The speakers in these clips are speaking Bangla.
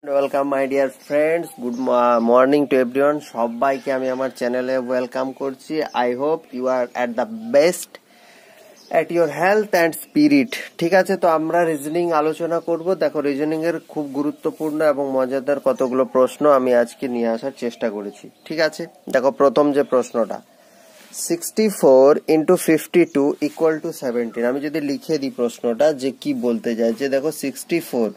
Welcome my dear friends, good morning to everyone. সবাইকে আমি আমার চ্যানেলে ওয়েলকাম করছি। I hope you are at the best at your health and spirit. ঠিক আছে, তো আমরা রিজনিং আলোচনা করব। দেখো, রিজনিং এর খুব গুরুত্বপূর্ণ এবং মজাদার কতগুলো প্রশ্ন আমি আজকে নিয়ে আসার চেষ্টা করেছি। ঠিক আছে, দেখো প্রথম যে প্রশ্নটা, 64 ইন্টু 52 ইকুয়াল টু 17। আমি যদি লিখে দিই প্রশ্নটা যে কি বলতে চাইছে, দেখো 64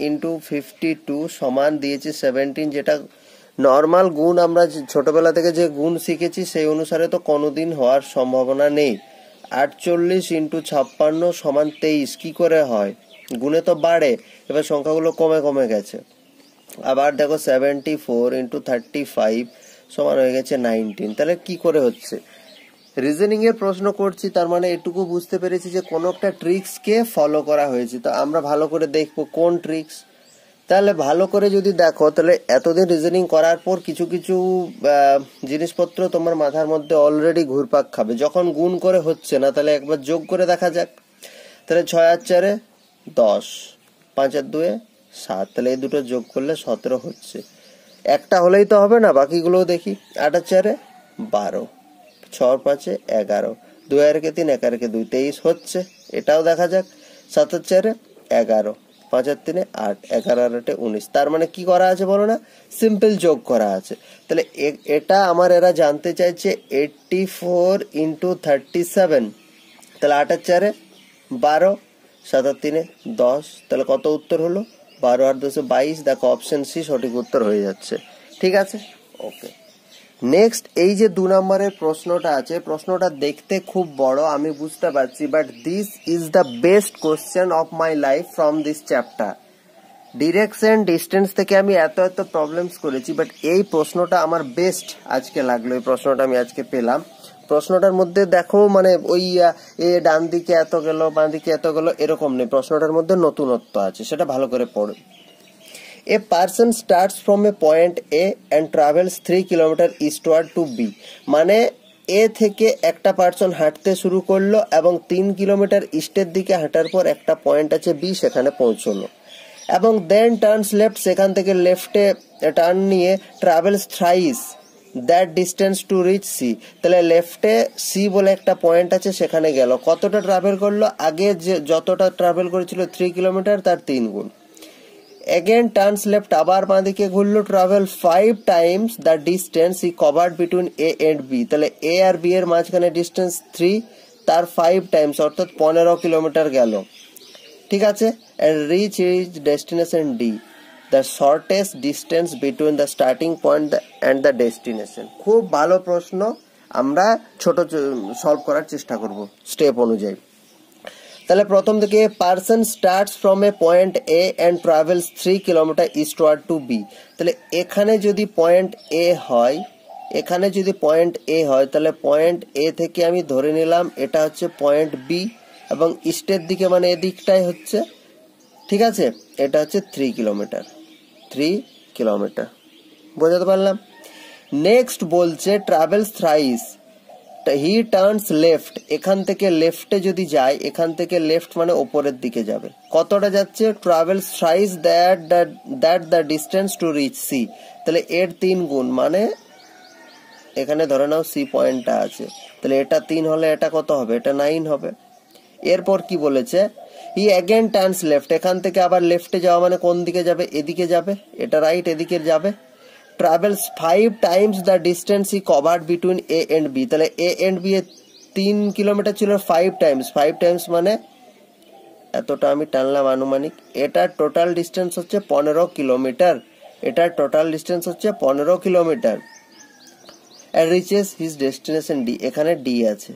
ইন্টু 52 সমান দিয়েছে 17, যেটা নর্মাল গুণ আমরা ছোটবেলা থেকে যে গুণ শিখেছি সেই অনুসারে তো কোনোদিন হওয়ার সম্ভাবনা নেই। 48 ইন্টু 56 সমান 23 কি করে হয়? গুণে তো বাড়ে, এবার সংখ্যাগুলো কমে কমে গেছে। আবার দেখো 74 ইন্টু 35 সমান হয়ে গেছে 19। তাহলে কি করে হচ্ছে? রিজনিং এর প্রশ্ন করছি, তার মানে এটুকু বুঝতে পেরেছি যে কোনো একটা ট্রিক্স কে ফলো করা হয়েছে। তো আমরা ভালো করে দেখবো কোন ট্রিক্স। তাহলে ভালো করে যদি দেখো, তাহলে এতদিন রিজনিং করার পর কিছু কিছু জিনিসপত্র তোমার মাথার মধ্যে অলরেডি ঘুরপাক খাবে। যখন গুণ করে হচ্ছে না, তাহলে একবার যোগ করে দেখা যাক। তাহলে 6 আর 4 10, 5 আর 2 7, তাহলে এই দুটো যোগ করলে 17 হচ্ছে। একটা হলেই তো হবে না, বাকিগুলোও দেখি। 8 আর 4 12, 6 আর 5 11, 2 আর 3 1 আর 2 23 হচ্ছে। এটাও দেখা যাক। 7 আর 4 11, 5 আর 3 8, 11 আর 8 19। তার মানে কি করা আছে বলো না? সিম্পল যোগ করা আছে। তাহলে এটা আমার এরা জানতে চাইছে 84 ইন্টু 37। তাহলে 8 আর 4 12, 7 আর 3 10। তাহলে কত উত্তর হলো? 12 আর 2 22। দেখো অপশন সি সঠিক উত্তর হয়ে যাচ্ছে। ঠিক আছে, ওকে। নেক্সট, এই যে 2 নম্বরের প্রশ্নটা আছে, প্রশ্নটা দেখতে খুব বড় আমি বুঝতে পারছি, but this is the best question of my life from this chapter. Direction distance থেকে আমি এত প্রবলেমস করেছি, বাট এই প্রশ্নটা আমার বেস্ট আজকে লাগলো। এই প্রশ্নটা আমি আজকে পেলাম। প্রশ্নটার মধ্যে দেখো, মানে ওই ডান দিকে এত গেল, বাঁ দিকে এত গেল, এরকম নেই। প্রশ্নটার মধ্যে নতুনত্ব আছে, সেটা ভালো করে পড়ো। A person starts from a point A and travels 3 kilometer eastward to B. মানে এ থেকে একটা পার্সন হাঁটতে শুরু করলো এবং 3 কিলোমিটার ইস্টের দিকে হাঁটার পর একটা পয়েন্ট আছে বি, সেখানে পৌঁছলো। এবং দেন টার্নস লেফট, সেখান থেকে লেফটে টার্ন নিয়ে travels thrice that distance to reach C. তাহলে লেফটে সি বলে একটা পয়েন্ট আছে, সেখানে গেল। কতটা ট্রাভেল করলো? আগে যে যতটা ট্রাভেল করেছিল 3 কিলোমিটার, তার 3 গুণ। Again turns left, আবার বাঁ দিকে ঘুরলো, travel 5 times the distance he covered between A and B. তাহলে এ আর বি এর মাঝখানে ডিস্টেন্স 3, তার 5 টাইমস অর্থাৎ 15 কিলোমিটার গেল। ঠিক আছে, and reach his destination D, the shortest distance between the starting point and the destination. খুব ভালো প্রশ্ন, আমরা ছোট সলভ করার চেষ্টা করব স্টেপ অনুযায়ী। তাহলে প্রথম থেকে, person starts from A point A and travels 3 kilometre eastward to B. তাহলে এখানে যদি পয়েন্ট এ হয়, এখানে যদি পয়েন্ট এ হয়, তাহলে পয়েন্ট এ থেকে আমি ধরে নিলাম এটা হচ্ছে পয়েন্ট বি, এবং ইস্টের দিকে মানে এদিকটাই হচ্ছে। ঠিক আছে, এটা হচ্ছে 3 কিলোমিটার। 3 কিলোমিটার বোঝাতে পারলাম? নেক্সট বলছে ট্রাভেলস থ্রাইস, হি টার্নস লেফট, এখান থেকে লেফটে যদি যায়, এখান থেকে লেফট মানে ওপরের দিকে যাবে। কতটা যাচ্ছে? Travels thrice that the distance to reach C. তাহলে এর 3 গুণ, মানে এখানে ধরে নাও সি পয়েন্টটা আছে, তাহলে এটা 3 হলে এটা কত হবে? এটা 9 হবে। এরপর কি বলেছে? হি অ্যাগেন টার্নস লেফট, এখান থেকে আবার লেফটে যাওয়া মানে কোন দিকে যাবে? এদিকে যাবে। এটা রাইট, এদিকে যাবে। travels 5 times the distance he covered between A and B. তাহলে A and B A 3 kilometre ছিল, 5 টাইমস মানে এতটা আমি টানলাম আনুমানিক। এটার টোটাল ডিস্টেন্স হচ্ছে 15 কিলোমিটার। এটার টোটাল ডিস্টেন্স হচ্ছে 15 kilometre. and reaches his destination D, এখানে D আছে।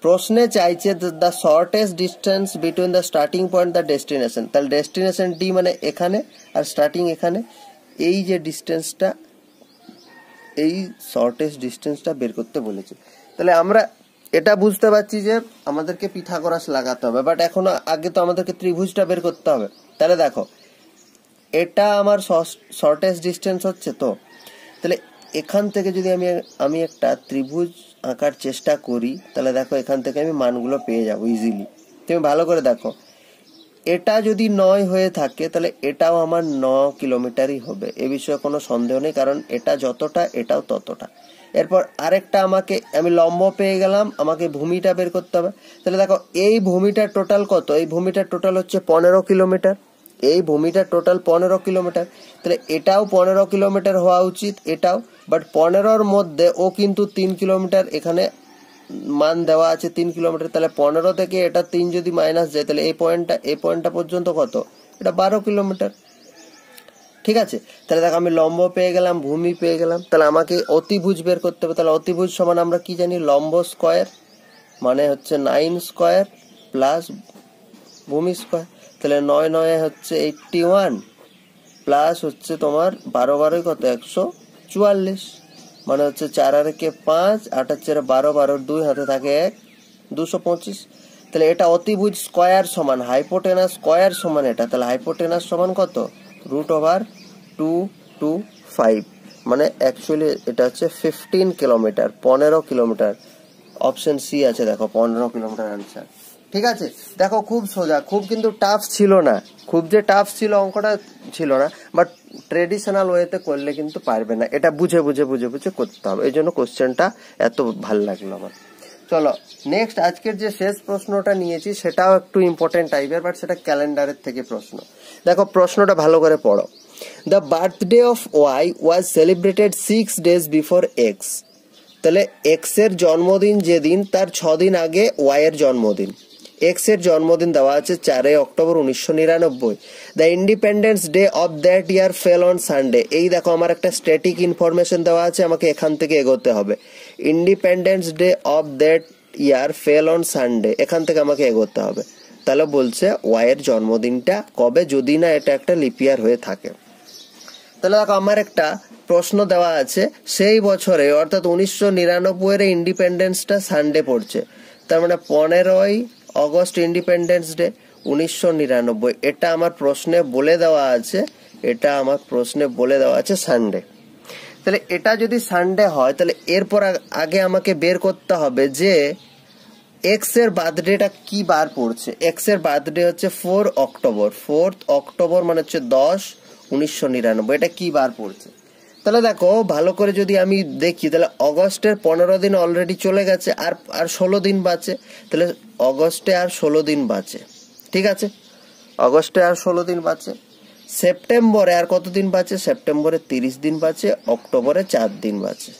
প্রশ্নে চাইছে the shortest distance between the starting point the destination. তাহলে ডেস্টিনেশন ডি মানে এখানে, আর স্টার্টিং এখানে। এই যে ডিস্টেন্সটা, এই শর্টেস্ট ডিস্টেন্সটা বের করতে বলেছে। তাহলে আমরা এটা বুঝতে পারছি যে আমাদেরকে পিথাগোরাস লাগাতে হবে, বাট এখন আগে তো আমাদেরকে ত্রিভুজটা বের করতে হবে। তাহলে দেখো, এটা আমার শর্টেস্ট ডিস্টেন্স হচ্ছে। তো তাহলে এখান থেকে যদি আমি একটা ত্রিভুজ আঁকার চেষ্টা করি, তাহলে দেখো এখান থেকে আমি মানগুলো পেয়ে যাবো ইজিলি। তুমি ভালো করে দেখো, এটা যদি 9 হয়ে থাকে তাহলে এটাও আমার 9 কিলোমিটারই হবে, এ বিষয়ে কোনো সন্দেহ নেই, কারণ এটা যতটা এটাও ততটা। এরপর আরেকটা আমি লম্ব পেয়ে গেলাম, আমাকে ভূমিটা বের করতে হবে। তাহলে দেখো এই ভূমিটার টোটাল কত, এই ভূমিটার টোটাল হচ্ছে 15 কিলোমিটার, এই ভূমিটার টোটাল 15 কিলোমিটার। তাহলে এটাও 15 কিলোমিটার হওয়া উচিত, এটাও। বাট 15-র মধ্যে ও কিন্তু 3 কিলোমিটার এখানে মান দেওয়া আছে, 3 কিলোমিটার। তাহলে 15 থেকে এটা 3 যদি মাইনাস যায় তাহলে এই পয়েন্টটা পর্যন্ত কত, এটা 12 কিলোমিটার। ঠিক আছে, তাহলে দেখো আমি লম্ব পেয়ে গেলাম, ভূমি পেয়ে গেলাম। তাহলে আমাকে অতিভুজ বের করতে হবে। তাহলে অতিভুজ সমান আমরা কি জানি, লম্ব স্কয়ার মানে হচ্ছে 9 স্কয়ার প্লাস ভূমি স্কয়ার। তাহলে 9 9 হচ্ছে 81 প্লাস হচ্ছে তোমার 12 12 কত 144, মানে হচ্ছে 4 আর 5, 8 আর 4 12, 12 2 হাতে থাকে 1, 225। তাহলে এটা অতিভুজ স্কয়ার সমান হাইপোটেনাস স্কয়ার সমান এটা। তাহলে হাইপোটেনাস সমান কত, √225, মানে অ্যাকচুয়ালি এটা হচ্ছে 15 কিলোমিটার, 15 কিলোমিটার। অপশন সি আছে, দেখো 15 কিলোমিটার আনসার। ঠিক আছে, দেখো খুব সোজা, খুব কিন্তু টাফ ছিল না, খুব যে টাফ ছিল অঙ্কটা ছিল না, বাট ট্রেডিশনাল ওয়েতে করলে কিন্তু পারবে না, এটা বুঝে বুঝে বুঝে বুঝে করতে হবে, এই জন্য কোশ্চেনটা এত ভাল লাগলো আমার। চলো নেক্সট, আজকের যে শেষ প্রশ্নটা নিয়েছি সেটাও একটু ইম্পর্টেন্ট টাইপের, বাট সেটা ক্যালেন্ডারের থেকে প্রশ্ন। দেখো প্রশ্নটা ভালো করে পড়ো। The birthday of why was celebrated 6 days before x. তাহলে এক্স এর জন্মদিন যেদিন তার 6 দিন আগে ওয়াই এর জন্মদিন। এক্স এর জন্মদিন দেওয়া আছে 4 October 1999। The independence day of that year fail on Sunday. এই দেখো আমার একটা স্ট্যাটিক ইনফরমেশন দেওয়া আছে, আমাকে এখান থেকে এগোতে হবে। Independence day of that year fail on Sunday, এখান থেকে আমাকে এগোতে হবে। তাহলে বলছে ওয়াই এর জন্মদিনটা কবে, যদি না এটা একটা লিপ ইয়ার হয়ে থাকে। তাহলে দেখো আমার একটা প্রশ্ন দেওয়া আছে, সেই বছরে অর্থাৎ 1999 এর ইন্ডিপেন্ডেন্সটা সানডে পড়ছে, তার মানে 15 অগস্ট ইন্ডিপেন্ডেন্স ডে 1999। এটা আমার প্রশ্নে বলে দেওয়া আছে, এটা আমার প্রশ্নে বলে দেওয়া আছে সানডে। তাহলে এটা যদি সানডে হয় তাহলে এরপর আগে আমাকে বের করতে হবে যে এক্স এর বার্থডেটা কি বার পড়ছে। এক্স এর বার্থডে হচ্ছে 4 অক্টোবর, 4 অক্টোবর মানে হচ্ছে 10 1999, এটা কি বার পড়ছে। তাহলে দেখো ভালো করে যদি আমি দেখি তাহলে অগস্টের 15 দিন অলরেডি চলে গেছে, আর 16 দিন বাঁচে। তাহলে অগস্টে আর 16 দিন বাঁচে, ঠিক আছে, অগস্টে আর 16 দিন বাঁচে। সেপ্টেম্বরে আর কত দিন বাঁচে, সেপ্টেম্বরে 30 দিন বাঁচে, অক্টোবরে 4 দিন বাঁচে,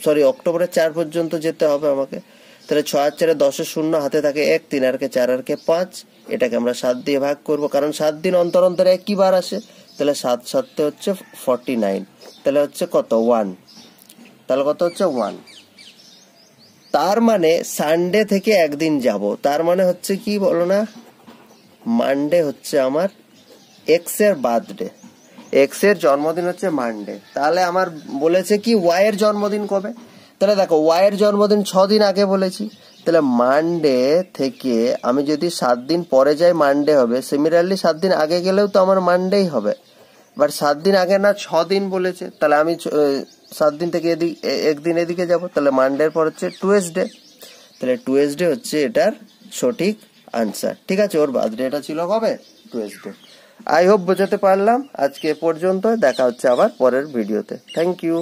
সরি অক্টোবরে 4 পর্যন্ত যেতে হবে আমাকে। তাহলে 6 আর 4 10 শূন্য, হাতে থাকে 1, 3 আর 4 আর 5, এটাকে আমরা 7 দিয়ে ভাগ করব, কারণ 7 দিন অন্তর অন্তর একই বার আসে। তাহলে 7 7 হচ্ছে 49, তাহলে হচ্ছে কত 1, তাহলে কত হচ্ছে 1। তার মানে সানডে থেকে একদিন যাব, তার মানে হচ্ছে কি বলো না, মানডে হচ্ছে আমার এক্স এর বার্থডে, এক্স এর জন্মদিন হচ্ছে মানডে। তাহলে আমার বলেছে কি ওয়াই এর জন্মদিন কবে। তাহলে দেখো ওয়াই এর জন্মদিন 6 দিন আগে বলেছি, তাহলে মানডে থেকে আমি যদি 7 দিন পরে যাই মানডে হবে, সিমিলারলি 7 দিন আগে গেলেও তো আমার মানডেই হবে। বাট 7 দিন আগে না 6 দিন বলেছে, তাহলে আমি 7 দিন থেকে একদিন এদিকে যাব, তাহলে মানডের পর হচ্ছে টুয়েসডে। তাহলে টুয়েসডে হচ্ছে এটার সঠিক আনসার। ঠিক আছে, ওর বার্থডে এটা ছিল কবে, টুয়েসডে। আই হোপ বোঝাতে পারলাম। আজকে পর্যন্ত, দেখা হচ্ছে আবার পরের ভিডিওতে। Thank you.